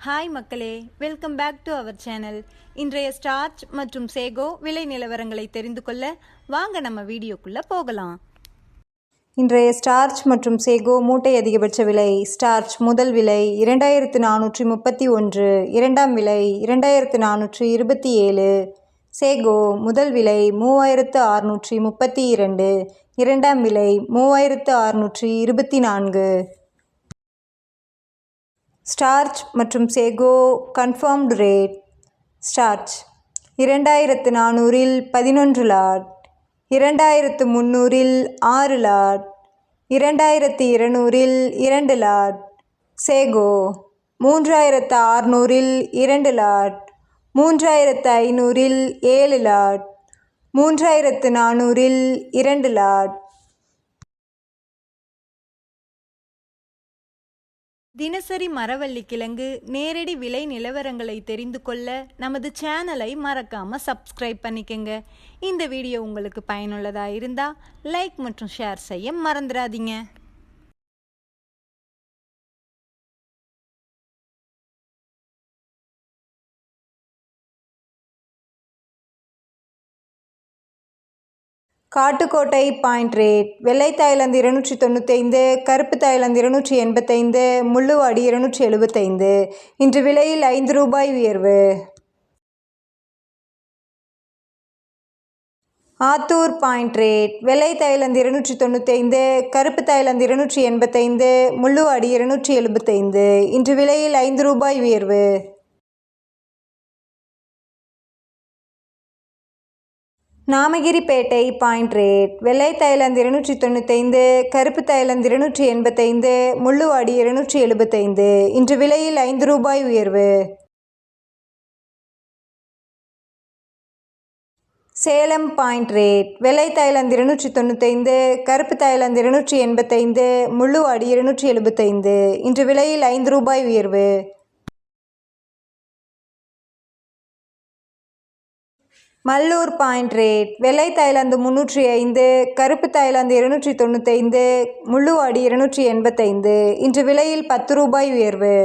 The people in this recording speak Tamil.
ஹாய் மக்களே, welcome back to our channel. இன்றைய ஸ்டார்ச் மற்றும் சேகோ விலை நிலவரங்களை தெரிந்து கொள்ள வாங்க நம்ம வீடியோக்குள்ளே போகலாம். இன்றைய ஸ்டார்ச் மற்றும் சேகோ மூட்டை அதிகபட்ச விலை. ஸ்டார்ச் முதல் விலை 2431, இரண்டாம் விலை 2427. சேகோ முதல் விலை 3632, இரண்டாம் விலை 3624. ஸ்டார்ச் மற்றும் சேகோ கன்ஃபார்ம்டு ரேட். ஸ்டார்ச் 2400-இல் 11 லாட், 2300-இல் 6 லாட், 2200-இல் 2 லாட். சேகோ 3600-இல் 2 லாட், 3500-இல் 7 லாட், 3400-இல் 2 லாட். தினசரி மரவள்ளி கிழங்கு நேரடி விலை நிலவரங்களை தெரிந்து கொள்ள நமது சேனலை மறக்காமல் சப்ஸ்கிரைப் பண்ணிக்கங்க. இந்த வீடியோ உங்களுக்கு பயனுள்ளதாக இருந்தால் லைக் மற்றும் ஷேர் செய்ய மறந்துடாதீங்க. Kattukottai point rate. வெள்ளை தாய்லாந்து 295, கருப்பு தாய்லாந்து 285, முள்ளுவாடி 275. இன்று விலையில் 5 ரூபாய் உயர்வு. Attur point rate. வெள்ளை தாய்லாந்து 295, கருப்பு தாய்லாந்து 285, முள்ளுவாடி 275. இன்று விலையில் 5 ரூபாய் உயர்வு. Namagiripettai point rate. வெள்ளை தாய்லாந்து 295, கருப்பு தாய்லாந்து 285, முள்ளுவாடி 275. இன்று விலையில் 5 ரூபாய் உயர்வு. Salem point rate. வெள்ளை தாய்லாந்து 295, கருப்பு தாய்லாந்து 285, முள்ளுவாடி 275. இன்று விலையில் 5 ரூபாய் உயர்வு. Mallur point rate. வெள்ளை தாய்லாந்து 305, கருப்பு தாய்லாந்து 295, முள்ளுவாடி 285. இன்று விலையில் 10 ரூபாய் உயர்வு.